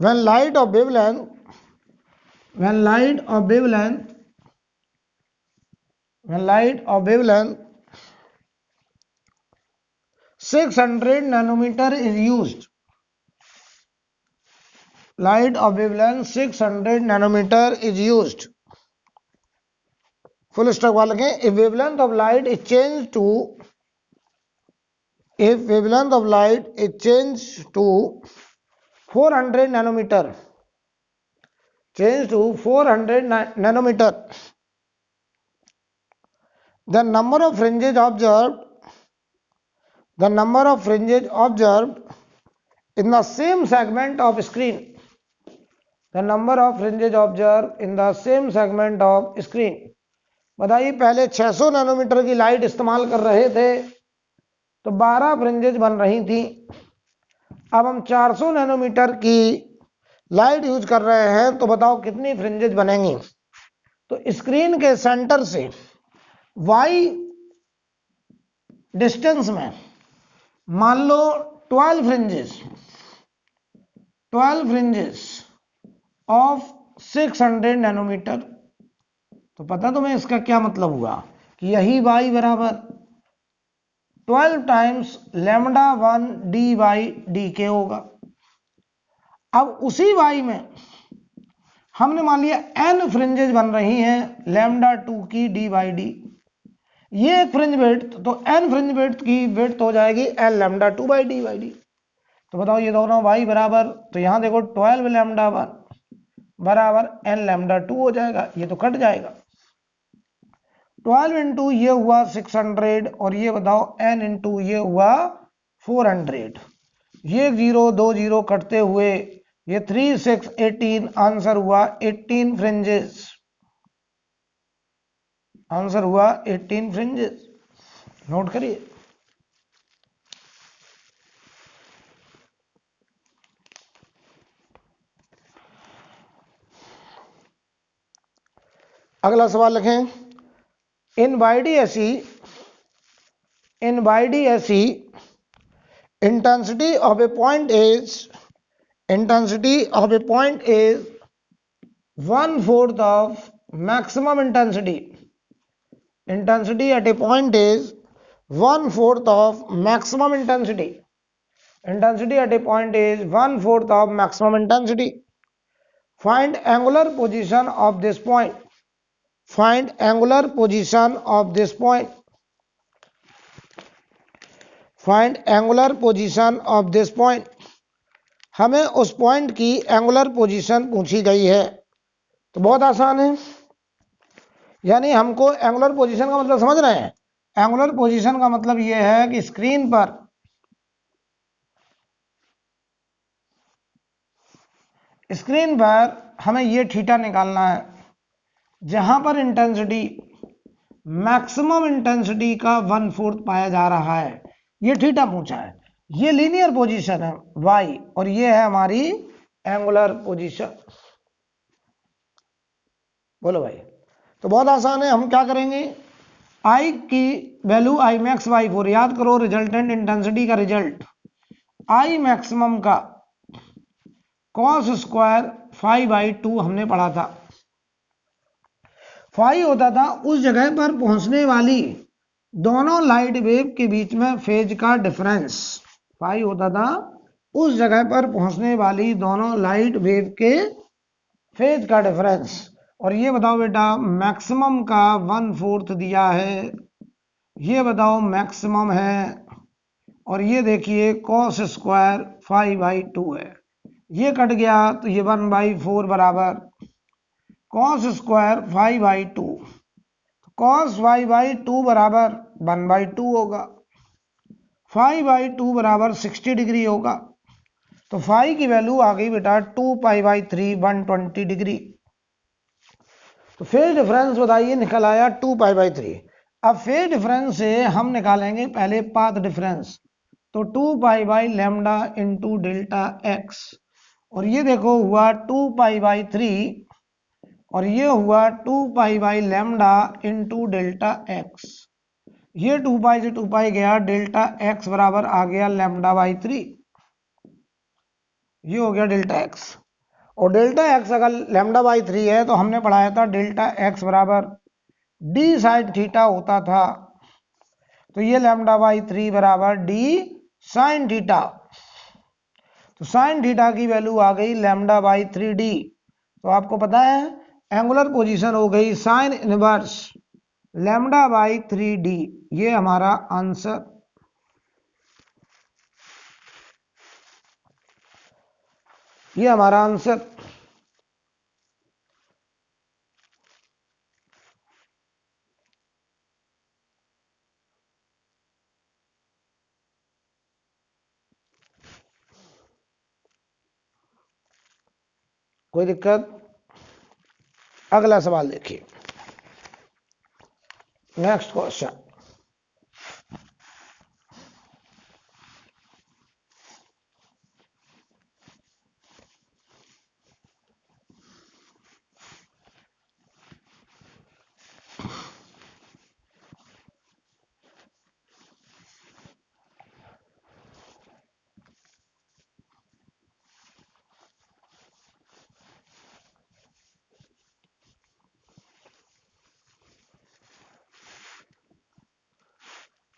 when light of wavelength 600 nanometer is used. Light of wavelength 600 nanometer is used. Full stop वाले के, if wavelength of light is changed to 400 nanometer, the number of fringes observed in the same segment of screen, बताइए, पहले 600 nanometre की light इस्तेमाल कर रहे थे तो 12 फ्रिंजेज बन रही थी। अब हम 400 नैनोमीटर की लाइट यूज कर रहे हैं तो बताओ कितनी फ्रिंजेज बनेंगी। तो स्क्रीन के सेंटर से वाई डिस्टेंस में मान लो 12 फ्रिंजेस ऑफ 600 नैनोमीटर। तो पता तुम्हें इसका क्या मतलब हुआ कि यही y बराबर 12 times lambda 1 D by D के होगा। अब उसी y में हमने मान लिया n फ्रिंजेज बन रही हैं लैम्डा 2 की डी बाई डी, ये एक फ्रिंज विड्थ, तो n फ्रिंज विड्थ की विड्थ हो जाएगी l lambda 2 by D by D. तो बताओ ये दोनों y बराबर, तो यहां देखो 12 लैम्डा 1 बराबर n लैम्डा 2 हो जाएगा, ये तो कट जाएगा। 12 इंटू ये हुआ 600 और ये बताओ n इंटू ये हुआ 400, ये 0 2 0 कटते हुए ये 3 6 18, आंसर हुआ 18 फ्रिंजेस, आंसर हुआ 18 फ्रिंजेस। नोट करिए। अगला सवाल लिखें, in YDSE intensity of a point is 1/4 of maximum intensity. Intensity at a point is 1/4 of maximum intensity. Intensity at a point is 1/4 of maximum intensity. Find angular position of this point. Find angular position of this point. Find angular position of this point. हमें उस point की angular position पूछी गई है। तो बहुत आसान है, यानी हमको एंगुलर पोजीशन का मतलब समझ रहे हैं। एंगुलर पोजीशन का मतलब यह है कि स्क्रीन पर हमें यह थीटा निकालना है जहां पर इंटेंसिटी मैक्सिमम इंटेंसिटी का 1/4 पाया जा रहा है, ये थीटा पूछा है। ये लीनियर पोजीशन है y और ये है हमारी एंगुलर पोजीशन। बोलो भाई। तो बहुत आसान है, हम क्या करेंगे, I की वैल्यू I मैक्स बाई 4, याद करो रिजल्टेंट इंटेंसिटी का रिजल्ट I मैक्सिमम का cos स्क्वायर 5/2 हमने पढ़ा था। फाई होता था उस जगह पर पहुंचने वाली दोनों लाइट वेव के बीच में फेज का डिफरेंस। फाई होता था उस जगह पर पहुंचने वाली दोनों लाइट वेव के फेज का डिफरेंस। और ये बताओ बेटा मैक्सिमम का 1/4 दिया है, ये बताओ मैक्सिमम है, और ये देखिए cos स्क्वायर 5/2 है, ये कट गया तो ये 1/4 बराबर cos स्क्वायर 5/2, cos 5/2 बराबर 1/2 होगा, 5/2 बराबर 60 डिग्री होगा। तो फाई की वैल्यू आ गई बेटा 2π/3 120 डिग्री। तो फेज डिफरेंस बताइए निकल आया 2π/3। अब फेज डिफरेंस से हम निकालेंगे पहले पाथ डिफरेंस, तो 2π/λ इंटू डेल्टा एक्स, और ये देखो हुआ 2π/3 और ये हुआ 2 pi by lambda into delta x. ये 2 पाई से 2 पाई गया, डेल्टा एक्स बराबर आ गया लैम्डा बाई 3। ये हो गया डेल्टा एक्स। और डेल्टा एक्स अगर लैम्डा बाई 3 है तो हमने पढ़ाया था डेल्टा एक्स बराबर डी साइन थीटा होता था। तो ये लैम्डा बाई 3 बराबर डी साइन थीटा। तो साइन थीटा की वैल्यू आ गई लैम्डा बाई 3d। तो आपको पता है एंगुलर पोजीशन हो गई sine inverse lambda by 3d। ये हमारा आंसर। ये हमारा आंसर। कोई दिक्कत? अगला सवाल देखिए, नेक्स्ट क्वेश्चन।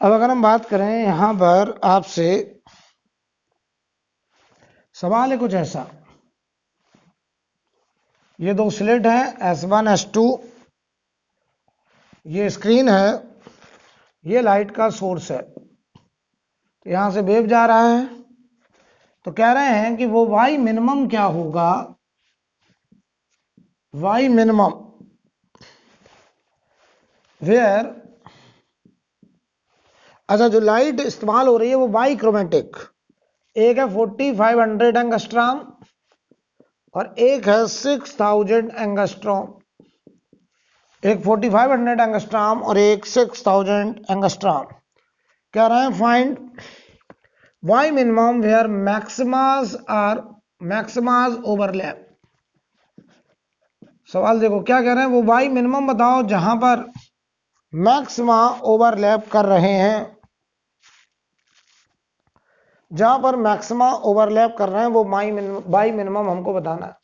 अब अगर हम बात करें यहां पर आपसे सवाल है कुछ ऐसा, ये दो स्लिट है S1 S2, ये स्क्रीन है, ये लाइट का सोर्स है। तो यहां से वेव जा रहा है। तो कह रहे हैं कि वो वाई मिनिमम क्या होगा, वाई मिनिमम वेयर, अच्छा जो लाइट इस्तेमाल हो रही है वो वाई क्रोमेटिक, एक है 4500 एंगस्ट्रॉम और एक है 6000 एंगस्ट्रॉम। एक 4500 एंगस्ट्रॉम और एक 6000 एंगस्ट्रॉम। कह रहे हैं find Y minimum where maximas are maximas overlap. सवाल देखो क्या कह रहे हैं, वो वाई मिनिमम बताओ जहां पर मैक्सिमा ओवरलैप कर रहे हैं। जहां पर मैक्सिमा ओवरलैप कर रहे हैं वो वाई मिनिमम हमको बताना है।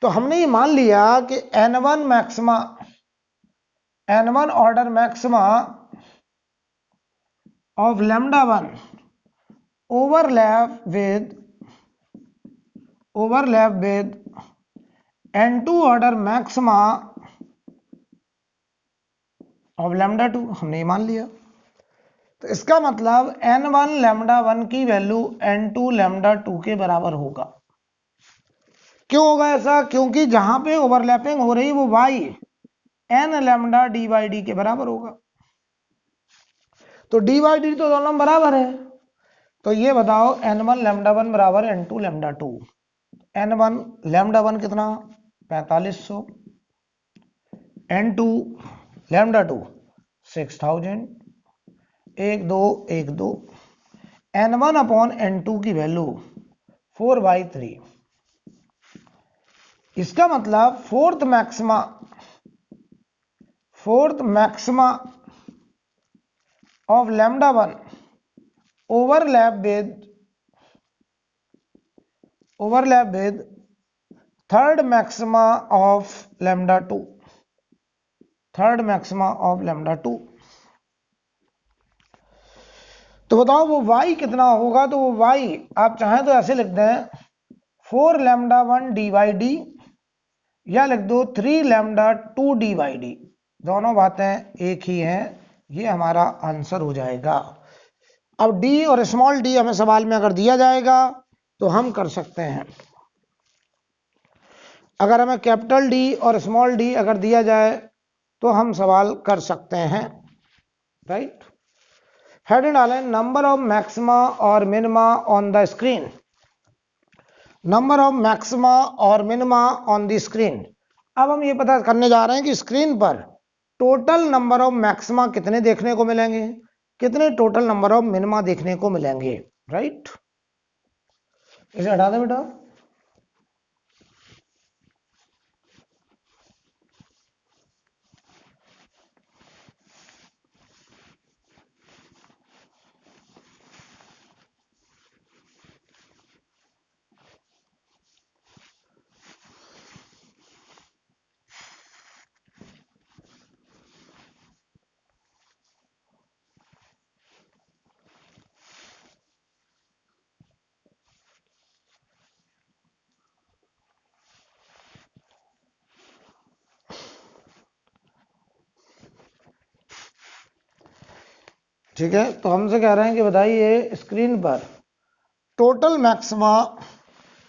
तो हमने ये मान लिया कि N1 maxima, N1 order maxima of lambda 1 overlap with N2 order maxima of lambda 2, हमने ये मान लिया। तो इसका मतलब N1 लैम्डा 1 की वैल्यू N2 लैम्डा 2 के बराबर होगा। क्यों होगा ऐसा? क्योंकि जहां पे ओवरलैपिंग हो रही वो y n lambda D by D के बराबर होगा। तो डी बाई डी तो दोनों बराबर है। तो ये बताओ N1 लैम्डा 1 बराबर N2 लैम्डा 2। N1 लैम्डा 1 कितना 4500, N2 lambda 2 6000, 1 2 1 2, N1 upon N2 की वैल्यू 4/3। इसका मतलब fourth maxima of lambda 1 overlap with third maxima of lambda 2, third maxima of lambda 2। तो बताओ वो y कितना होगा? तो वो y आप चाहें तो ऐसे लिख दें 4 लैम्डा 1 डी बाई डी, या लिख दो 3 लैम्डा 2 डी बाई डी। दोनों बातें एक ही हैं। ये हमारा आंसर हो जाएगा। अब d और स्मॉल d हमें सवाल में अगर दिया जाएगा तो हम कर सकते हैं। अगर हमें कैपिटल D और स्मॉल d अगर दिया जाए तो हम सवाल कर सकते हैं, राइट। हेडिंग डालें नंबर ऑफ मैक्सिमा और minima on the screen. Number of maxima और मिनिमा ऑन द स्क्रीन। अब हम ये पता करने जा रहे हैं कि स्क्रीन पर टोटल नंबर ऑफ मैक्सिमा कितने देखने को मिलेंगे, कितने टोटल नंबर ऑफ मिनिमा देखने को मिलेंगे, राइट। इसे हटा दें बेटा। ठीक है, तो हमसे कह रहे हैं कि बताइए स्क्रीन पर टोटल मैक्सिमा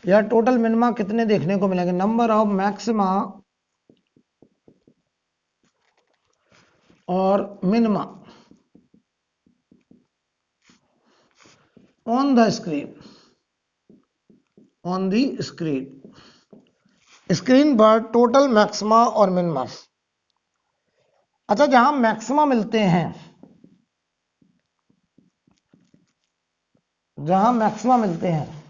या टोटल मिनिमा कितने देखने को मिलेंगे। नंबर ऑफ मैक्सिमा और minima on the screen, on the screen, screen पर टोटल मैक्सिमा और मिनिमा। अच्छा, जहां मैक्सिमा मिलते हैं, जहां मैक्सिमा मिलते हैं,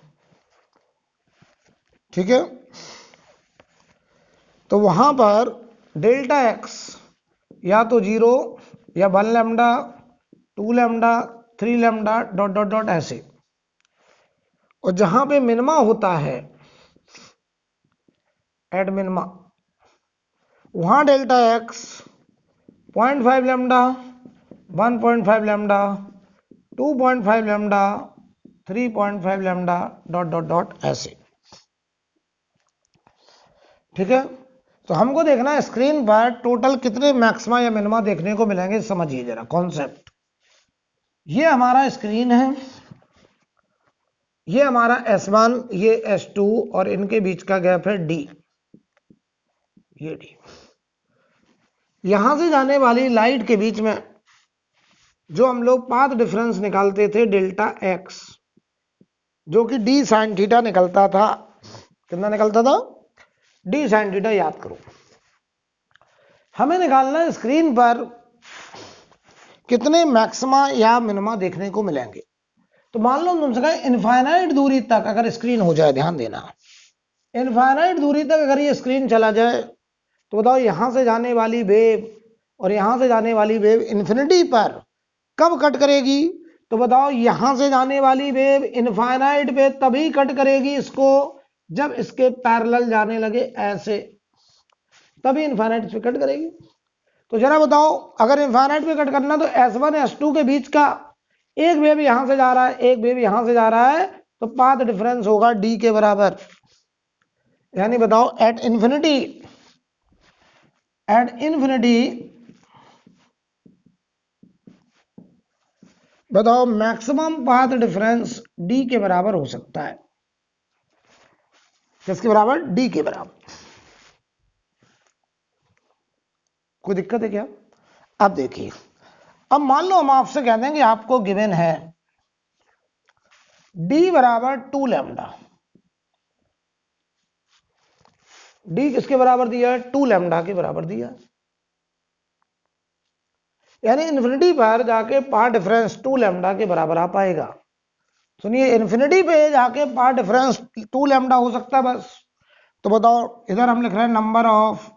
ठीक है, तो वहां पर डेल्टा एक्स या तो 0 या 1 lambda, 2 lambda, 3 lambda dot dot dot ऐसे। और जहां पे मिनिमा होता है एट मिनिमा, वहां delta x 0.5 lambda, 1.5 lambda, 2.5 lambda, 3.5 lambda dot dot dot ऐसे। ठीक है, तो हमको देखना है स्क्रीन पर टोटल कितने मैक्सिमा या मिनिमा देखने को मिलेंगे। समझिए जरा कॉन्सेप्ट। ये हमारा स्क्रीन है, ये हमारा S1, ये S2 और इनके बीच का गैप है D, ये D। यहां से जाने वाली लाइट के बीच में जो हम लोग पाथ डिफरेंस निकालते थे डेल्टा एक्स, जो कि D sin थीटा निकलता था। कितना निकलता था? D sin theta. याद करो, हमें निकालना है स्क्रीन पर कितने मैक्सिमा या मिनिमा देखने को मिलेंगे। तो मान लो तुमसे कहें इनफाइनाइट दूरी तक अगर स्क्रीन हो जाए, ध्यान देना, इनफाइनाइट दूरी तक अगर ये स्क्रीन चला जाए, तो बताओ यहां से जाने वाली वेव और यहां से जाने वाली वेव इन्फिनिटी पर कब कट करेगी। तो बताओ यहां से जाने वाली वेव इनफाइनाइट पे तभी कट करेगी इसको जब इसके पैरेलल जाने लगे ऐसे, तभी इनफाइनाइट पे कट करेगी। तो जरा बताओ, अगर इनफाइनाइट पे कट करना तो S1 S2 के बीच का एक वेव यहां से जा रहा है, एक वेव यहां से जा रहा है, तो पाथ डिफरेंस होगा D के बराबर। यानी बताओ एट इन्फिनिटी, एट इन्फिनिटी बताओ मैक्सिमम पाथ डिफरेंस D के बराबर हो सकता है। किसके बराबर? D के बराबर। कोई दिक्कत है क्या? अब देखिए, अब मान लो हम आपसे कहते हैं कि आपको गिवन है D बराबर 2 लैम्डा। D किसके बराबर दिया है? 2 लैम्डा के बराबर दिया है। यानी इन्फिनिटी पर जाके पाथ डिफरेंस 2 लैम्डा के बराबर आ पाएगा। सुनिए, इन्फिनिटी पे जाके पाथ डिफरेंस 2 लैम्डा हो सकता है बस। तो बताओ, इधर हम लिख रहे हैं नंबर ऑफ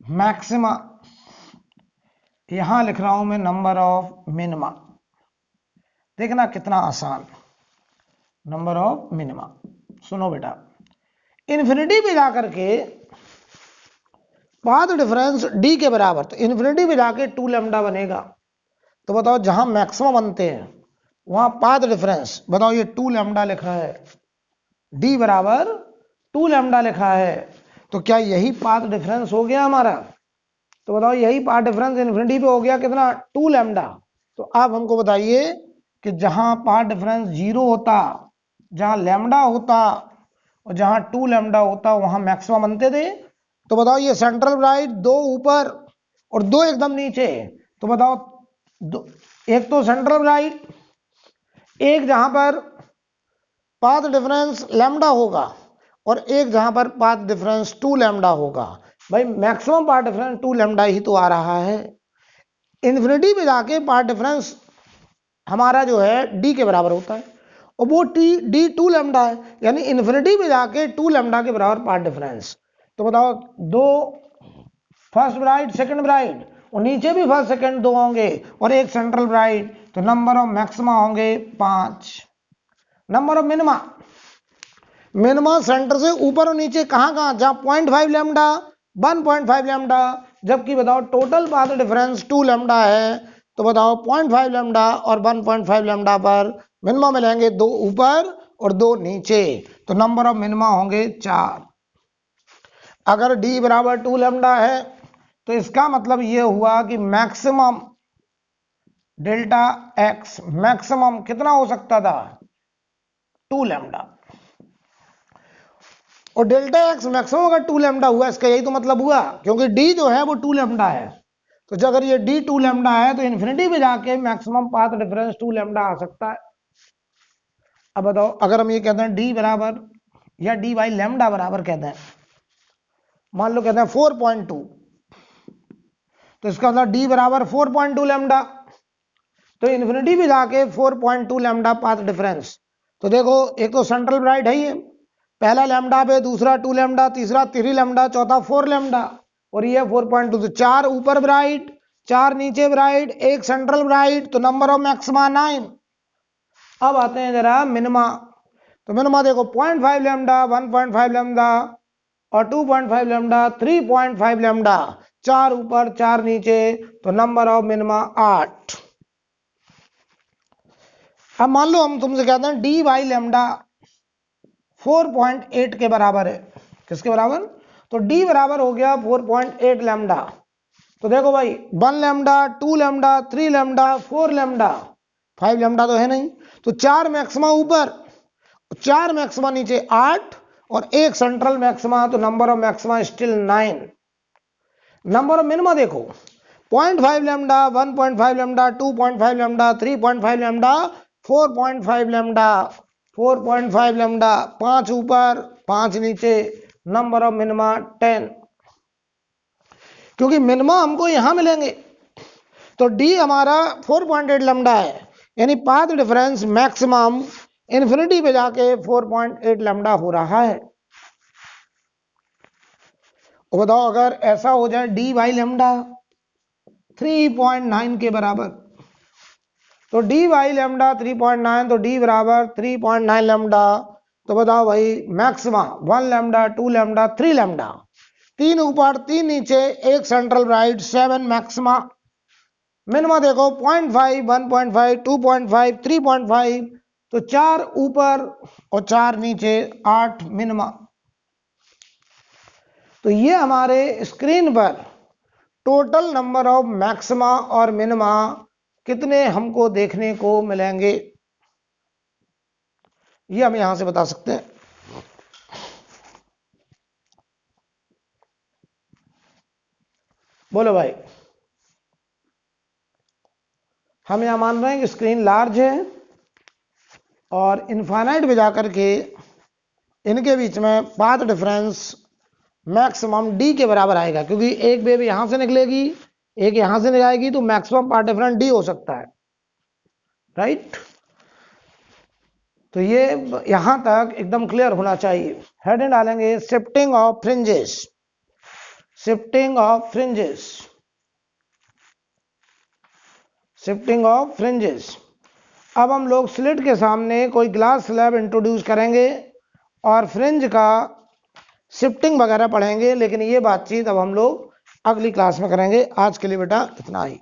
मैक्सिमा, यहां लिख रहा हूं मैं नंबर ऑफ मिनिमा। देखना कितना आसान, नंबर ऑफ मिनिमा। सुनो बेटा, इन्फिनिटी पे जाकर के पाथ डिफरेंस D के बराबर, तो इन्फिनिटी पे जाके 2 लैम्डा बनेगा। तो बताओ जहां मैक्सिमम बनते हैं वहां पाथ डिफरेंस, बताओ ये 2 लैम्डा लिखा है, D बराबर 2 लैम्डा लिखा है, तो क्या यही पाथ डिफरेंस हो गया हमारा? तो बताओ यही पाथ डिफरेंस इन्फिनिटी पे हो गया कितना? 2 लैम्डा। तो अब हमको बताइए कि जहां पाथ डिफरेंस 0 होता, जहां लैम्डा होता और जहां 2 लैम्डा होता, वहां मैक्सिमम बनते थे। तो बताओ ये सेंट्रल ब्राइट, दो ऊपर और दो एकदम नीचे। तो बताओ एक तो सेंट्रल ब्राइट, एक जहां पर पाथ डिफरेंस लैम्डा होगा और एक जहां पर पाथ डिफरेंस 2 लैम्डा होगा। भाई मैक्सिमम पाथ डिफरेंस 2 लैम्डा ही तो आ रहा है। इन्फिनिटी पे जाके पाथ डिफरेंस हमारा जो है D के बराबर होता है और वो D 2 लैम्डा है, यानी इन्फिनिटी पे जाके 2 लैम्डा के बराबर पाथ डिफरेंस। तो बताओ दो फर्स्ट ब्राइट, सेकंड ब्राइट, और नीचे भी फर्स्ट सेकंड दो होंगे और एक सेंट्रल ब्राइट, तो नंबर ऑफ मैक्सिमा होंगे 5। Number of minima, minima centre से ऊपर और नीचे कहां कहां? जहां 0.5 लैम्डा, 1.5 लैम्डा, जबकि बताओ टोटल पाथ डिफरेंस 2 लैम्डा है। तो बताओ 0.5 लैम्डा और 1.5 लैम्डा पर मिनिमा मिलेंगे, दो ऊपर और दो नीचे, तो नंबर ऑफ मिनिमा होंगे 4। अगर D बराबर 2 लैम्डा है तो इसका मतलब यह हुआ कि मैक्सिमम डेल्टा एक्स मैक्सिमम कितना हो सकता था 2 लैम्डा, और डेल्टा एक्स मैक्सिमम अगर 2 लैम्डा हुआ इसका यही तो मतलब हुआ, क्योंकि डी जो है वो 2 लैम्डा है, तो जब अगर ये डी 2 लैम्डा है तो इन्फिनिटी में जाके मैक्सिमम पाथ डिफरेंस 2 लैम्डा आ सकता है। अब बताओ अगर हम ये कहते हैं डी बराबर या डी बाई लैम्डा बराबर कहते हैं, मान लो कहते हैं 4.2, तो इसका मतलब डी बराबर 4.2 लैम्डा, तो इन्फिनिटी में जाके 4.2 लैम्डा पाथ डिफरेंस। तो देखो एक तो सेंट्रल ब्राइट है ये, पहला लैम्डा पे, दूसरा 2 लैम्डा, तीसरा 3 लैम्डा, चौथा 4 लैम्डा, और ये 4.2, तो 4 ऊपर ब्राइट 4 नीचे ब्राइट, एक सेंट्रल ब्राइट, तो नंबर ऑफ मैक्सिमा 9। अब आते हैं जरा मिनिमा, तो मिनिमा देखो 0.5 लैम्डा, 1.5 लैम्डा और 2.5 लैम्डा, 3.5 लैम्डा, 4 ऊपर 4 नीचे, तो नंबर ऑफ मिनिमा 8। अब मान लो हम तुमसे कहते हैं डी बाई लैम्डा 4.8 के बराबर है, किसके बराबर, तो डी बराबर हो गया 4.8 लैम्डा। तो देखो भाई 1 lambda, 2 lambda, 3 lambda, 4 lambda, 5 lambda तो है नहीं, तो 4 मैक्सिमा ऊपर 4 मैक्सिमा नीचे 8 और एक सेंट्रल मैक्सिमा, तो number of maxima still 9। Number of minima देखो 0.5 lambda, 1.5 lambda, 2.5 lambda, 3.5 lambda, 4.5 lambda, 4.5 lambda, 5 ऊपर 5 नीचे, नंबर ऑफ मिनिमा 10। क्योंकि मिनिमा हमको यहां मिलेंगे, तो डी हमारा 4.8 लैम्डा है, यानी पाथ डिफरेंस मैक्सिमम इन्फिनिटी पे जाके 4.8 लैम्डा हो रहा है। और बताओ अगर ऐसा हो जाए डी बाई लैम्डा 3.9 के बराबर, तो डी बाई लैम्डा 3.9, तो डी बराबर 3.9 लैम्डा, तो बताओ भाई मैक्सिमा 1 लैम्डा, 2 लैम्डा, 3 लैम्डा, 3 ऊपर 3 नीचे, एक सेंट्रल ब्राइट, 7 मैक्सिमा। मिनिमा देखो 0.5, 1.5, 2.5, 3.5, तो 4 ऊपर और 4 नीचे, 8 मिनिमा। तो ये हमारे स्क्रीन पर टोटल नंबर ऑफ मैक्सिमा और मिनिमा कितने हमको देखने को मिलेंगे, ये हम यहां से बता सकते हैं। बोलो भाई, हम यहां मान रहे हैं कि स्क्रीन लार्ज है और इनफाइनाइट में जाकर के इनके बीच में पाथ डिफरेंस मैक्सिमम डी के बराबर आएगा, क्योंकि एक वेव यहां से निकलेगी, एक यहां से निकलेगी, तो मैक्सिमम पाथ डिफरेंस डी हो सकता है, राइट। तो ये यहां तक एकदम क्लियर होना चाहिए। हेडिंग डालेंगे shifting of fringes, shifting of fringes, shifting of fringes. अब हम लोग स्लिट के सामने कोई ग्लास स्लैब इंट्रोड्यूस करेंगे और फ्रिंज का शिफ्टिंग वगैरह पढ़ेंगे, लेकिन ये बातचीत अब हम लोग अगली क्लास में करेंगे। आज के लिए बेटा इतना ही।